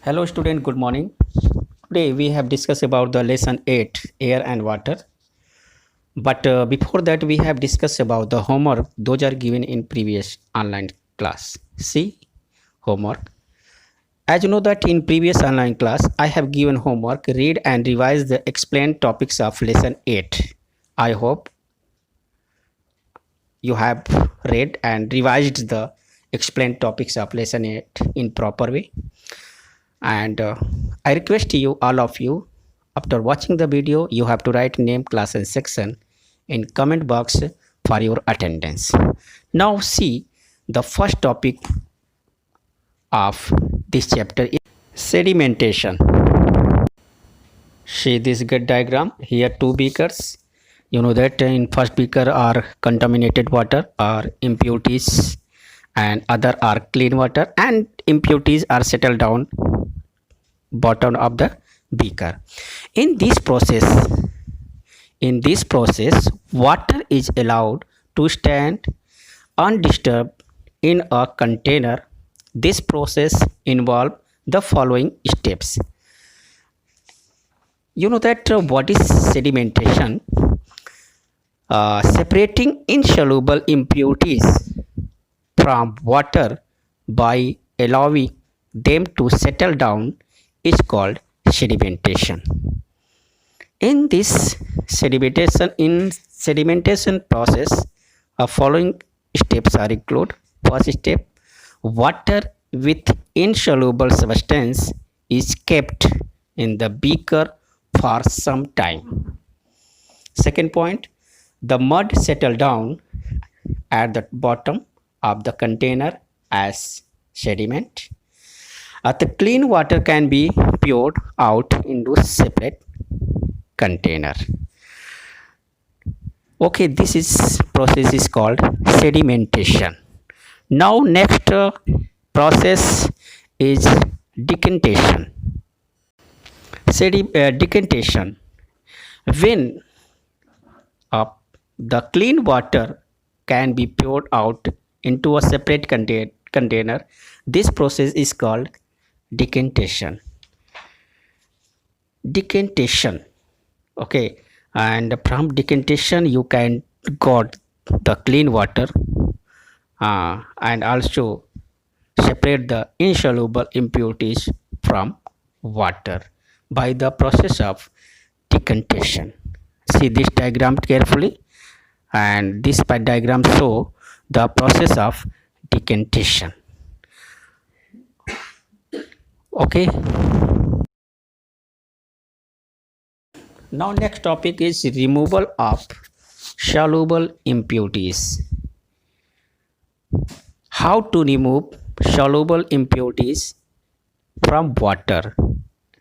Hello student, good morning. Today we have discussed about the lesson 8 air and water. But before that we have discussed about the homework. Those are given in previous online class. See homework. As you know that in previous online class I have given homework, read and revise the explained topics of lesson 8. I hope you have read and revised the explained topics of lesson 8 in proper way. And I request you, all of you, after watching the video you have to write name, class and section in comment box for your attendance. Now see the first topic of this chapter is sedimentation. See this good diagram. Here two beakers. You know that in first beaker are contaminated water or impurities, and other are clean water, and impurities are settled down bottom of the beaker. In this process water is allowed to stand undisturbed in a container. This process involves the following steps. You know that what is sedimentation? Separating insoluble impurities from water by allowing them to settle down is called sedimentation. In this sedimentation process, following steps are included. First step, water with insoluble substance is kept in the beaker for some time. Second point, the mud settle down at the bottom of the container as sediment. The clean water can be poured out into separate container. Okay, this process is called sedimentation. Now next process is decantation. Decantation, when the clean water can be poured out into a separate container, this process is called decantation. Okay, and from decantation you can got the clean water and also separate the insoluble impurities from water by the process of decantation. See this diagram carefully, and this diagram show the process of decantation. Okay, now next topic is removal of soluble impurities. How to remove soluble impurities from water?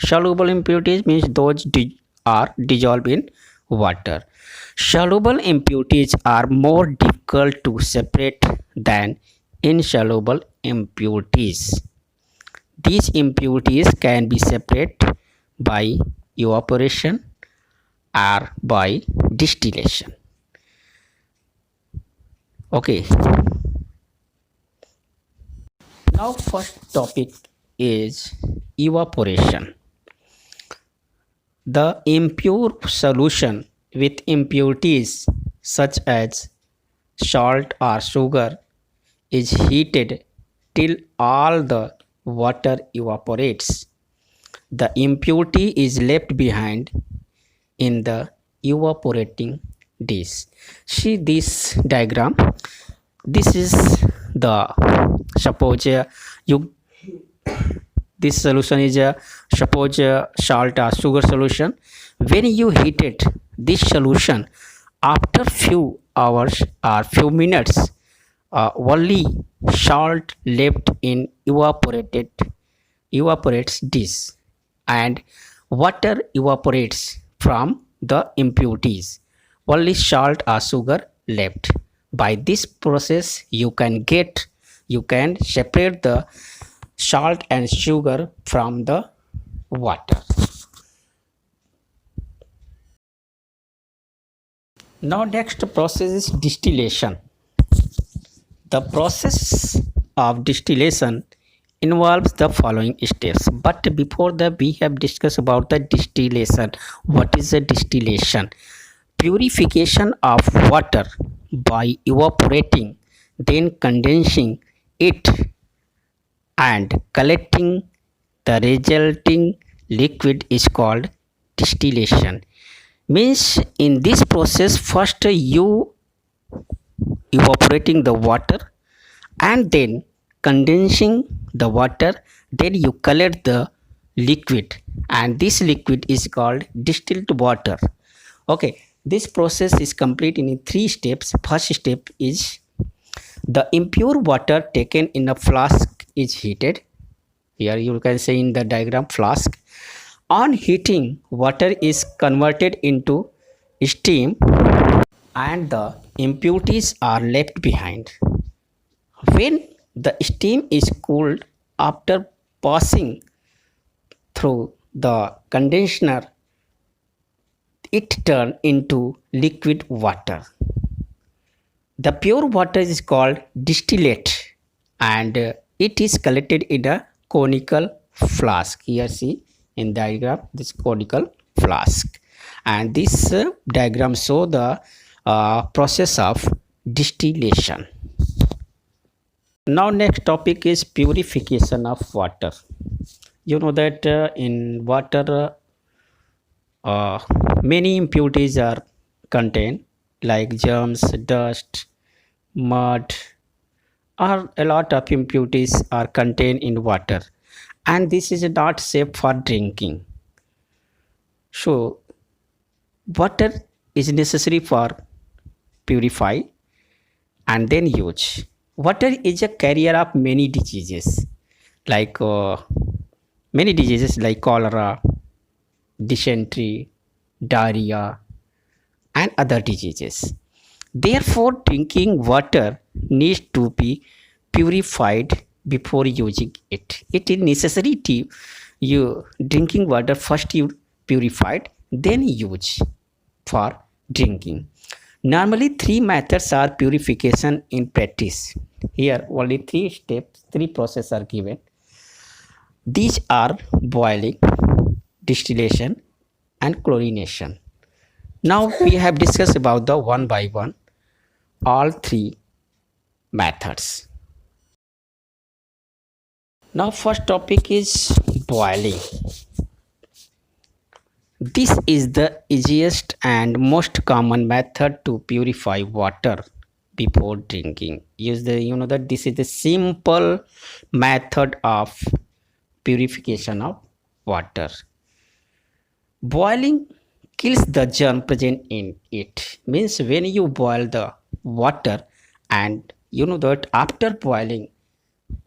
Soluble impurities means those are dissolved in water. Soluble impurities are more difficult to separate than insoluble impurities. These impurities can be separated by evaporation or by distillation. Okay. Now first topic is evaporation. The impure solution with impurities such as salt or sugar is heated till all the water evaporates. The impurity is left behind in the evaporating dish. See this diagram. This is the suppose this solution is suppose salt or sugar solution. When you heat it, this solution, after few hours or few minutes, only salt left in evaporates dish, and water evaporates from the impurities. Only salt or sugar left. By this process you can separate the salt and sugar from the water. Now next process is distillation. The process of distillation involves the following steps. But before that, we have discussed about the distillation. What is the distillation? Purification of water by evaporating, then condensing it and collecting the resulting liquid is called distillation. Means in this process, first you evaporating the water and then condensing the water, then you collect the liquid, and this liquid is called distilled water. Okay, this process is complete in three steps. First step is the impure water taken in a flask is heated. Here you can see in the diagram flask. On heating, water is converted into steam and the impurities are left behind. When the steam is cooled after passing through the condenser, it turns into liquid water. The pure water is called distillate, and it is collected in a conical flask. Here see in diagram this conical flask, and this diagram show the process of distillation. Now next topic is purification of water. You know that in water many impurities are contained, like germs, dust, mud, or a lot of impurities are contained in water, and this is not safe for drinking. So water is necessary for purify and then use. Water is a carrier of many diseases, like cholera, dysentery, diarrhea, and other diseases. Therefore, drinking water needs to be purified before using it. It is necessary to you drinking water first you purified, then use for drinking. Normally, three methods are purification in practice. Here, only three steps, three processes are given. These are boiling, distillation, and chlorination. Now we have discussed about the one by one all three methods. Now first topic is boiling. This is the easiest and most common method to purify water before drinking. Use the that this is the simple method of purification of water. Boiling kills the germ present in it. Means when you boil the water, and that after boiling,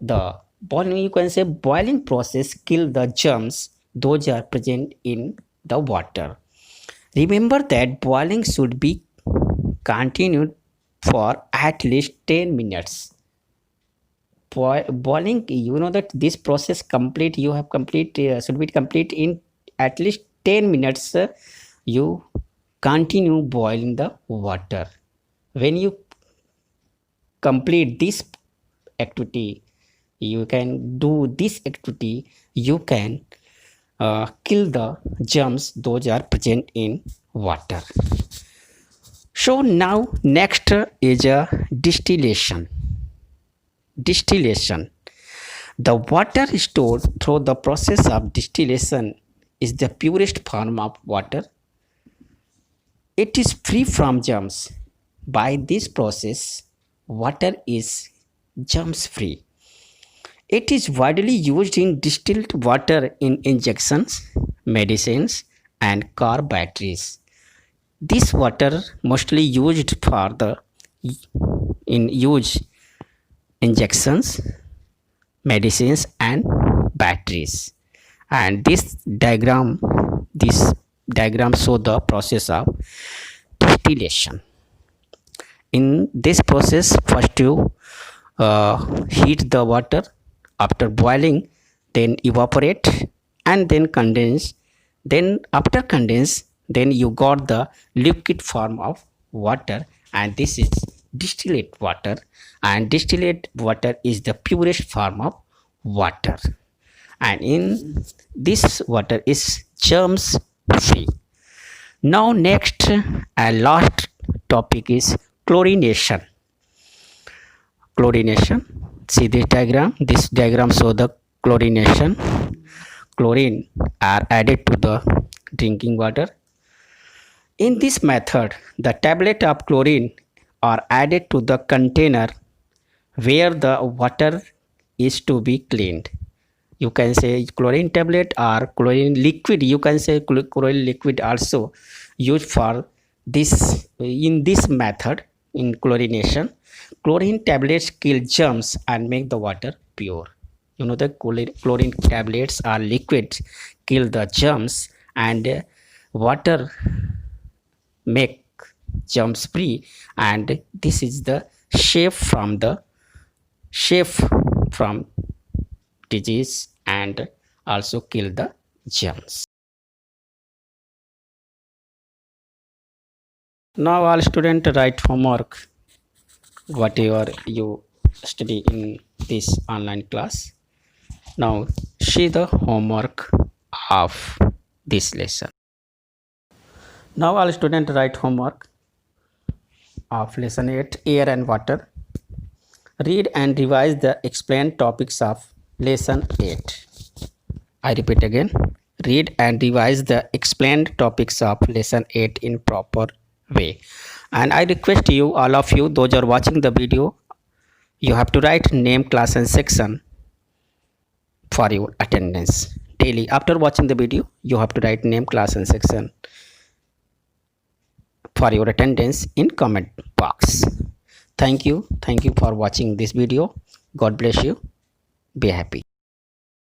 the boiling, you can say boiling process kill the germs those are present in the water. Remember that boiling should be continued for at least 10 minutes. Boiling, that this process complete, you have complete should be complete in at least 10 minutes. You continue boiling the water. When you complete this activity, you can do this activity, you can kill the germs those are present in water. So now next is a distillation. Distillation, the water stored through the process of distillation is the purest form of water. It is free from germs. By this process, water is germs free. It is widely used in distilled water in injections, medicines, and car batteries. This water mostly used for the in use injections, medicines, and batteries. And this diagram show the process of distillation. In this process, first you heat the water, after boiling, then evaporate, and then condense. Then after condense, then you got the liquid form of water, and this is distillate water. And distillate water is the purest form of water, and in this water is germs free. Now next and last topic is chlorination. Chlorination. See this diagram. This diagram show the chlorination. Chlorine are added to the drinking water. In this method, the tablet of chlorine are added to the container where the water is to be cleaned. You can say chlorine tablet or chlorine liquid. You can say chlorine liquid also used for this. In this method, in chlorination, chlorine tablets kill germs and make the water pure. You know, the chlorine tablets are liquids, kill the germs, and water make germs free, and this is the safe from disease and also kill the germs. Now all students write homework whatever you study in this online class. Now see the homework of this lesson. Now all students write homework of lesson 8, air and water. Read and revise the explained topics of lesson 8. I repeat again. Read and revise the explained topics of lesson 8 in proper way. And I request you, all of you, those are watching the video, you have to write name, class and section for your attendance. Daily, after watching the video, you have to write name, class and section for your attendance in comment box. Thank you for watching this video. God bless you. Be happy.